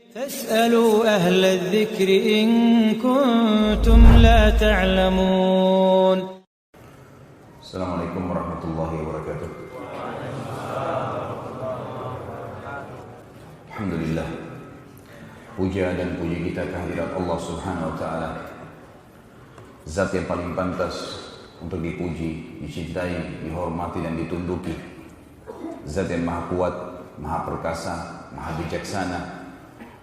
فاسألوا أهل الذكر إن كنتم لا تعلمون. السلام عليكم ورحمة الله وبركاته. Alhamdulillah, puja dan puji kita kehadirat Allah Subhanahu wa Ta'ala, Zat yang paling pantas untuk dipuji, dicintai, dihormati dan ditunduki. Zat yang maha kuat, maha perkasa, maha bijaksana,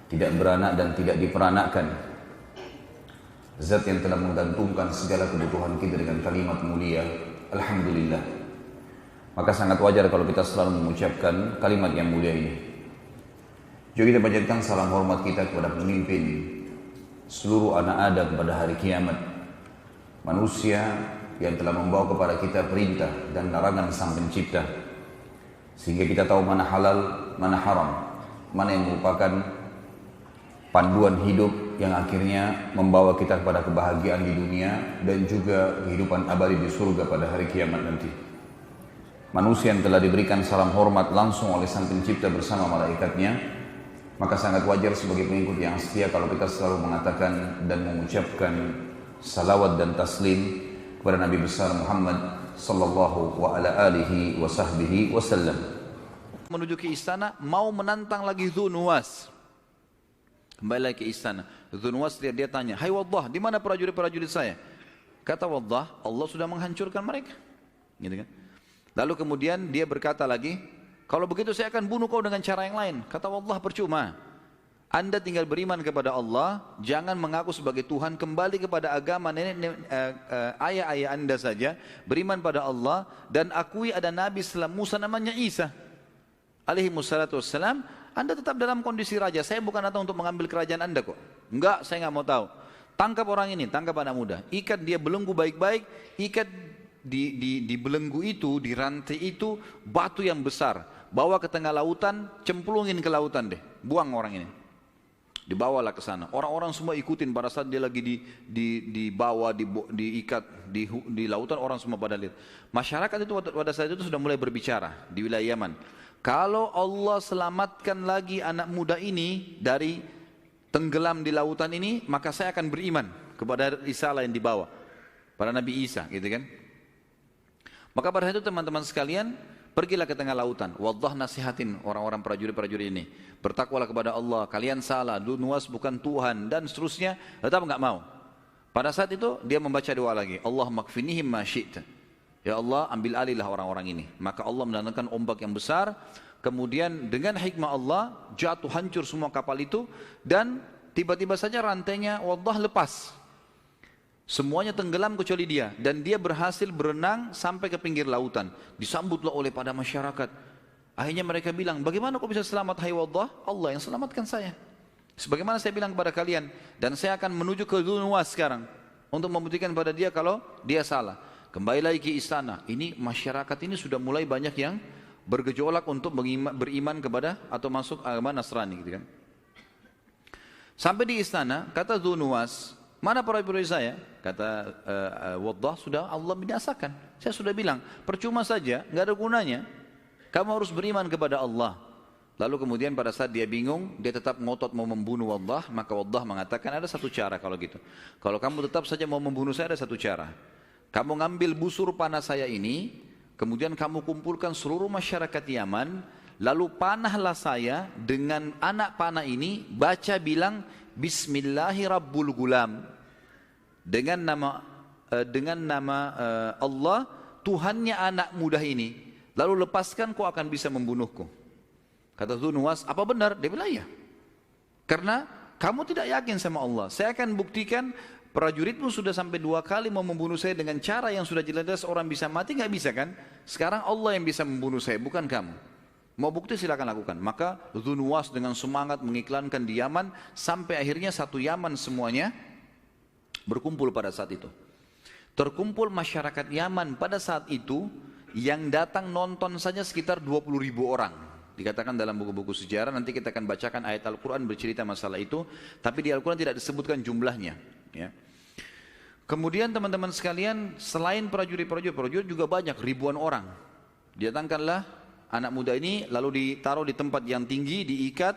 tidak beranak dan tidak diperanakkan. Zat yang telah menggantungkan segala kebutuhan kita dengan kalimat mulia, Alhamdulillah. Maka sangat wajar kalau kita selalu mengucapkan kalimat yang mulia ini. Juga kita panjatkan salam hormat kita kepada pemimpin seluruh anak Adam pada hari kiamat, manusia yang telah membawa kepada kita perintah dan larangan Sang Pencipta, sehingga kita tahu mana halal, mana haram, mana yang merupakan panduan hidup yang akhirnya membawa kita kepada kebahagiaan di dunia dan juga kehidupan abadi di surga pada hari kiamat nanti. Manusia yang telah diberikan salam hormat langsung oleh Sang Pencipta bersama malaikatnya, maka sangat wajar sebagai pengikut yang setia kalau kita selalu mengatakan dan mengucapkan salawat dan taslim kepada Nabi besar Muhammad sallallahu wa ala alihi wa sahbihi wasallam. Menuju ke istana, mau menantang lagi Dzunnuwas. Kembali lagi ke istana. Dzunnuwas dia tanya, "Hai Waddah, di mana prajurit-prajurit saya?" Kata Waddah, "Allah sudah menghancurkan mereka." Gitu kan? Lalu kemudian dia berkata lagi, "Kalau begitu saya akan bunuh kau dengan cara yang lain." Kata Waddah, "Percuma. Anda tinggal beriman kepada Allah, jangan mengaku sebagai Tuhan, kembali kepada agama ayah-ayah Anda saja, beriman pada Allah dan akui ada nabi setelah Musa namanya Isa alaihi wassalatu wassalam. Anda tetap dalam kondisi raja, saya bukan datang untuk mengambil kerajaan Anda kok. Enggak, saya enggak mau tahu. Tangkap orang ini, tangkap anak muda, ikat dia belenggu baik-baik, ikat di belenggu itu, di rantai itu batu yang besar, bawa ke tengah lautan, cemplungin ke lautan deh, buang orang ini. Dibawalah ke sana. Orang-orang semua ikutin pada saat dia lagi dibawa, diikat di lautan, orang semua pada lihat. Masyarakat itu pada saat itu sudah mulai berbicara di wilayah Yaman. Kalau Allah selamatkan lagi anak muda ini dari tenggelam di lautan ini, maka saya akan beriman kepada risalah yang dibawa pada Nabi Isa, gitu kan? Maka pada saat itu teman-teman sekalian, pergilah ke tengah lautan. Waddah nasihatin orang-orang prajurit-prajurit ini, bertakwalah kepada Allah, kalian salah, Dzunnuwas bukan Tuhan dan seterusnya. Tetap enggak mau. Pada saat itu dia membaca doa lagi, Allah makfinihim ma syi'ta. Ya Allah, ambil alihlah orang-orang ini. Maka Allah mendatangkan ombak yang besar, kemudian dengan hikmah Allah jatuh hancur semua kapal itu, dan tiba-tiba saja rantainya Waddah lepas. Semuanya tenggelam kecuali dia, dan dia berhasil berenang sampai ke pinggir lautan. Disambutlah oleh pada masyarakat. Akhirnya mereka bilang, "Bagaimana kau bisa selamat hai Waddah? Allah yang selamatkan saya. Sebagaimana saya bilang kepada kalian, dan saya akan menuju ke Dzunnuwas sekarang untuk membuktikan pada dia kalau dia salah." Kembali lagi ke istana. Ini masyarakat ini sudah mulai banyak yang bergejolak untuk beriman kepada atau masuk agama Nasrani, gitu kan. Sampai di istana, kata Dzunnuwas, "Mana prajurit saya?" Kata Waddah, "Sudah Allah binasakan. Saya sudah bilang, percuma saja, nggak ada gunanya. Kamu harus beriman kepada Allah." Lalu kemudian pada saat dia bingung, dia tetap ngotot mau membunuh Waddah, maka Waddah mengatakan ada satu cara kalau gitu. Kalau kamu tetap saja mau membunuh saya, ada satu cara. Kamu ngambil busur panah saya ini, kemudian kamu kumpulkan seluruh masyarakat Yaman, lalu panahlah saya dengan anak panah ini, baca bilang Bismillahirrabbilgulam, dengan nama Allah Tuhannya anak muda ini, lalu lepaskan, kau akan bisa membunuhku. Kata Dzunnuwas, "Apa benar?" Dia bilang, "Iya. Karena kamu tidak yakin sama Allah. Saya akan buktikan, prajuritmu sudah sampai 2 kali mau membunuh saya dengan cara yang sudah jelas orang bisa mati, nggak bisa kan? Sekarang Allah yang bisa membunuh saya, bukan kamu. Mau bukti silakan lakukan." Maka Dzunnuwas dengan semangat mengiklankan di Yaman, sampai akhirnya satu Yaman semuanya berkumpul pada saat itu. Terkumpul masyarakat Yaman pada saat itu, yang datang nonton saja sekitar 20.000 orang. Dikatakan dalam buku-buku sejarah, nanti kita akan bacakan ayat Al-Quran bercerita masalah itu, tapi di Al-Quran tidak disebutkan jumlahnya, ya. Kemudian teman-teman sekalian, selain prajurit juga banyak, ribuan orang. Didatangkanlah anak muda ini, lalu ditaruh di tempat yang tinggi, diikat,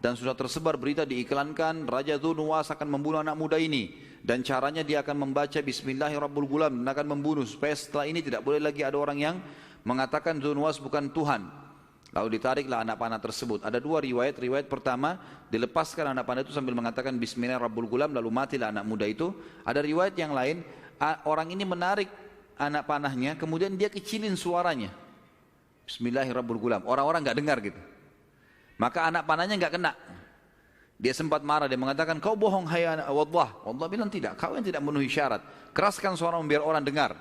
dan sudah tersebar berita diiklankan Raja Dzunnuwas akan membunuh anak muda ini, dan caranya dia akan membaca Bismillahirrahmanirrahim dan akan membunuh, supaya setelah ini tidak boleh lagi ada orang yang mengatakan Dzunnuwas bukan Tuhan. Lalu ditariklah anak panah tersebut. Ada dua riwayat. Riwayat pertama, dilepaskan anak panah itu sambil mengatakan Bismillahirrahmanirrahim, lalu matilah anak muda itu. Ada riwayat yang lain, orang ini menarik anak panahnya, kemudian dia kecilin suaranya, Bismillahirrahmanirrahim. Orang-orang nggak dengar gitu. Maka anak panahnya nggak kena. Dia sempat marah, dia mengatakan, kau bohong hai anak Allah. Allah bilang tidak, kau yang tidak memenuhi syarat. Keraskan suaramu biar orang dengar.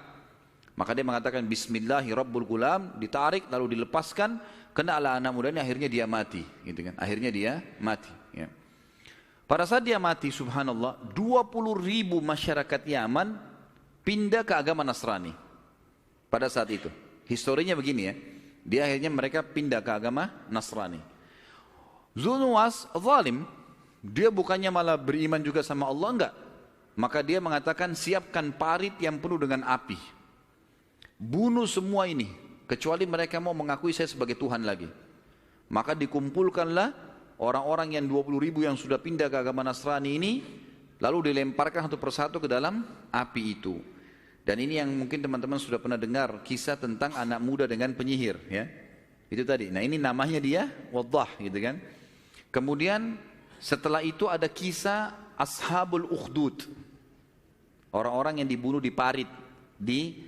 Maka dia mengatakan Bismillahirrahmanirrahim, ditarik lalu dilepaskan, kenalah anak muda ini, akhirnya dia mati, gitu kan? Akhirnya dia mati. Ya. Pada saat dia mati, subhanallah, 20.000 masyarakat Yaman pindah ke agama Nasrani. Pada saat itu, historinya begini ya, dia akhirnya mereka pindah ke agama Nasrani. Dzunnuwas zalim, dia bukannya malah beriman juga sama Allah, enggak. Maka dia mengatakan siapkan parit yang penuh dengan api, bunuh semua ini, kecuali mereka mau mengakui saya sebagai Tuhan lagi. Maka dikumpulkanlah orang-orang yang 20.000 yang sudah pindah ke agama Nasrani ini, lalu dilemparkan satu persatu ke dalam api itu. Dan ini yang mungkin teman-teman sudah pernah dengar kisah tentang anak muda dengan penyihir, ya. Itu tadi. Nah, ini namanya dia Waddah, gitu kan. Kemudian setelah itu ada kisah Ashabul Ukhdud. Orang-orang yang dibunuh di parit, di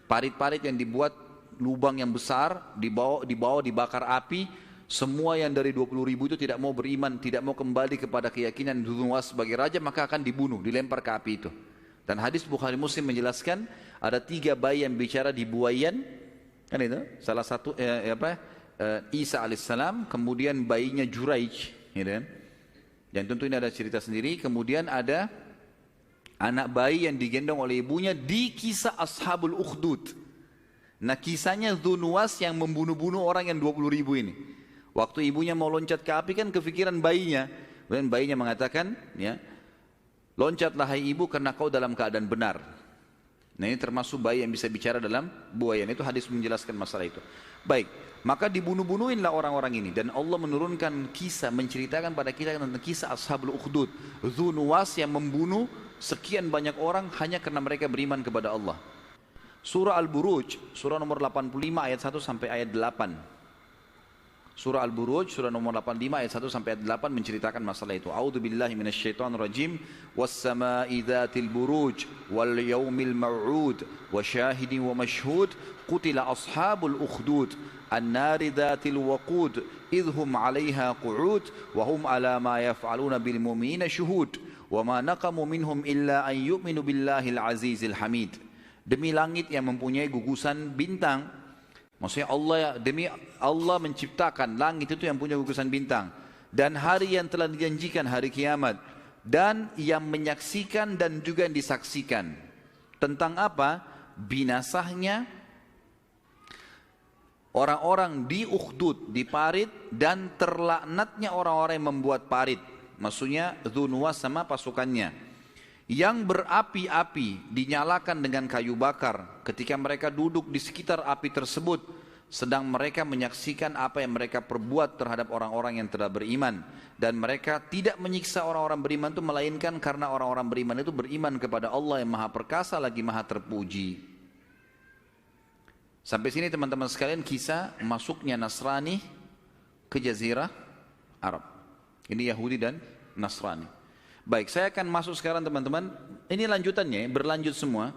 parit-parit yang dibuat lubang yang besar, dibawa dibakar api. Semua yang dari 20.000 itu tidak mau beriman, tidak mau kembali kepada keyakinan Dzunnuwas sebagai raja, maka akan dibunuh, dilempar ke api itu. Dan hadis Bukhari Muslim menjelaskan ada 3 bayi yang bicara di buayan, kan itu? Salah satu Isa alaihissalam, kemudian bayinya Juraij, gitu kan? Dan tentu ini ada cerita sendiri. Kemudian ada anak bayi yang digendong oleh ibunya di kisah Ashabul Ukhdud. Nah, kisahnya Dzunnuwas yang membunuh-bunuh orang yang 20.000 ini. Waktu ibunya mau loncat ke api kan kepikiran bayinya. Dan bayinya mengatakan, ya, loncatlah hai ibu karena kau dalam keadaan benar. Nah, ini termasuk bayi yang bisa bicara dalam buayan. Itu hadis menjelaskan masalah itu. Baik, maka dibunuh-bunuhinlah orang-orang ini. Dan Allah menurunkan kisah, menceritakan pada kita tentang kisah Ashabul Ukhdud. Dzunnuwas yang membunuh sekian banyak orang hanya karena mereka beriman kepada Allah. Surah Al-Buruj, surah nomor 85 ayat 1 sampai ayat 8. Surah Al-Buruj, surah nomor 85 ayat 1 sampai ayat 8 menceritakan masalah itu. A'udzubillahi minasyaitonir rajim. Was-sama'i dzatil buruj wal yaumil maw'ud wa syahidin wa mashhud. Qutila ashabul ukhdud an-nari dzatil waqud idhum 'alaiha qu'ud wa hum 'ala ma yaf'aluna bil mu'minina syuhud. Wa ma naqamu minhum illa an yu'minu billahil azizil hamid. Demi langit yang mempunyai gugusan bintang. Maksudnya demi Allah menciptakan langit itu yang punya gugusan bintang. Dan hari yang telah dijanjikan, hari kiamat. Dan yang menyaksikan dan juga yang disaksikan. Tentang apa? Binasahnya orang-orang di Ukhdud, di parit. Dan terlaknatnya orang-orang yang membuat parit. Maksudnya Dzunnuwas sama pasukannya. Yang berapi-api dinyalakan dengan kayu bakar ketika mereka duduk di sekitar api tersebut, sedang mereka menyaksikan apa yang mereka perbuat terhadap orang-orang yang telah beriman. Dan mereka tidak menyiksa orang-orang beriman itu melainkan karena orang-orang beriman itu beriman kepada Allah yang maha perkasa lagi maha terpuji. Sampai sini teman-teman sekalian kisah masuknya Nasrani ke Jazirah Arab. Ini Yahudi dan Nasrani. Baik, saya akan masuk sekarang teman-teman. Ini lanjutannya, berlanjut semua.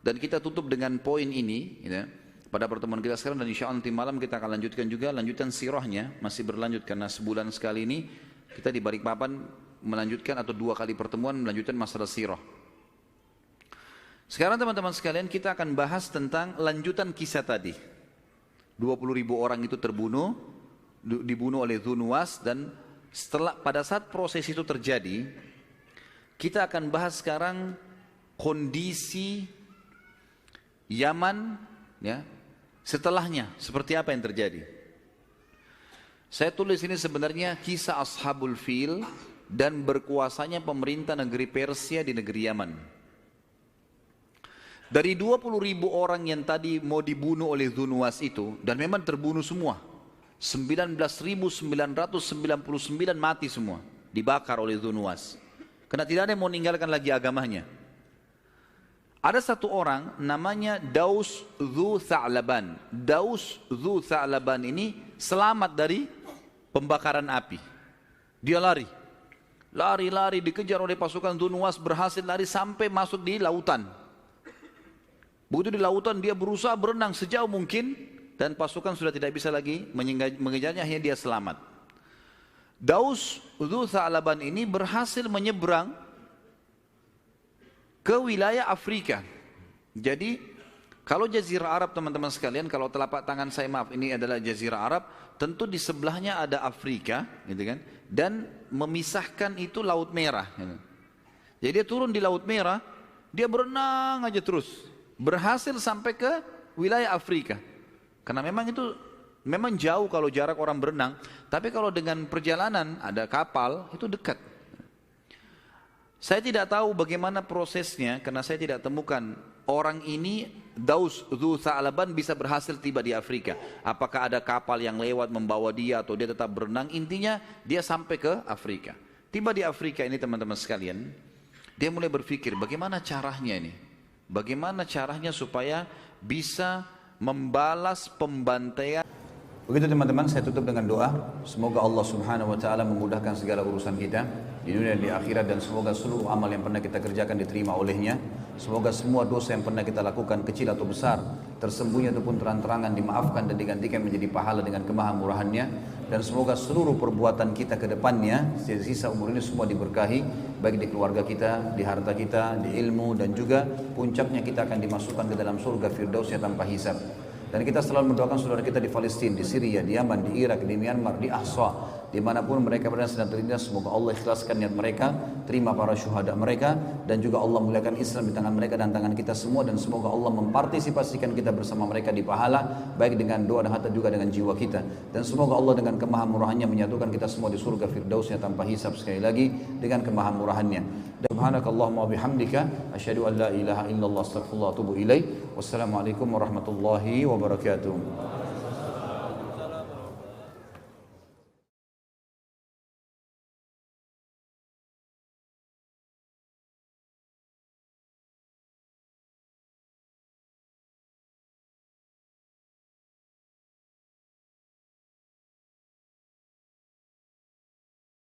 Dan kita tutup dengan poin ini, ya, pada pertemuan kita sekarang. Dan insya Allah nanti malam kita akan lanjutkan juga. Lanjutan sirahnya masih berlanjut. Karena sebulan sekali ini kita di Balikpapan melanjutkan atau 2 kali pertemuan melanjutkan masalah sirah. Sekarang teman-teman sekalian kita akan bahas tentang lanjutan kisah tadi. 20.000 orang itu dibunuh oleh Dzunnuwas. Dan pada saat proses itu terjadi, kita akan bahas sekarang kondisi Yaman, ya, setelahnya seperti apa yang terjadi. Saya tulis ini sebenarnya kisah Ashabul Fil dan berkuasanya pemerintah negeri Persia di negeri Yaman. Dari 20.000 orang yang tadi mau dibunuh oleh Dzunnuwas itu, dan memang terbunuh semua. 19.999 mati semua, dibakar oleh Dzunwas. Karena tidak ada yang mau meninggalkan lagi agamanya. Ada satu orang namanya Daus Dzu Tha'laban. Daus Dzu Tha'laban ini selamat dari pembakaran api. Dia lari. Lari dikejar oleh pasukan Dzunwas, berhasil lari sampai masuk di lautan. Begitu di lautan dia berusaha berenang sejauh mungkin dan pasukan sudah tidak bisa lagi mengejarnya, akhirnya dia selamat. Daus Dzu Tha'laban ini berhasil menyeberang ke wilayah Afrika. Jadi kalau Jazirah Arab teman-teman sekalian, kalau telapak tangan saya maaf ini adalah Jazirah Arab, tentu di sebelahnya ada Afrika, gitu kan? Dan memisahkan itu Laut Merah. Gitu. Jadi dia turun di Laut Merah, dia berenang aja terus, berhasil sampai ke wilayah Afrika. Karena memang itu memang jauh kalau jarak orang berenang, tapi kalau dengan perjalanan ada kapal itu dekat. Saya tidak tahu bagaimana prosesnya karena saya tidak temukan orang ini Daus Dzu Tha'laban bisa berhasil tiba di Afrika. Apakah ada kapal yang lewat membawa dia atau dia tetap berenang? Intinya dia sampai ke Afrika. Tiba di Afrika ini teman-teman sekalian, dia mulai berpikir bagaimana caranya ini? Bagaimana caranya supaya bisa membalas pembantaian? Begitu teman-teman, saya tutup dengan doa. Semoga Allah Subhanahu wa taala memudahkan segala urusan kita di dunia dan di akhirat, dan semoga seluruh amal yang pernah kita kerjakan diterima olehnya. Semoga semua dosa yang pernah kita lakukan, kecil atau besar, tersembunyi ataupun terang-terangan, dimaafkan dan digantikan menjadi pahala dengan kemahamurahannya. Dan semoga seluruh perbuatan kita ke depannya, sisa umur ini semua diberkahi, baik di keluarga kita, di harta kita, di ilmu, dan juga puncaknya kita akan dimasukkan ke dalam surga Firdausnya tanpa hisab. Dan kita selalu mendoakan saudara kita di Palestina, di Syria, di Yaman, di Irak, di Myanmar, di Ahsa, dimanapun mereka berada sedang terlindas. Semoga Allah ikhlaskan niat mereka, terima para syuhada mereka, dan juga Allah muliakan Islam di tangan mereka dan tangan kita semua. Dan semoga Allah mempartisipasikan kita bersama mereka di pahala, baik dengan doa dan harta juga dengan jiwa kita. Dan semoga Allah dengan kemahamurahannya menyatukan kita semua di surga Firdausnya tanpa hisab, sekali lagi dengan kemahamurahannya. Subhanakallahumma wa bihamdika asyhadu an la ilaha illallah astaghfirullah wa atubu ilaik. Wassalamualaikum warahmatullahi wabarakatuh.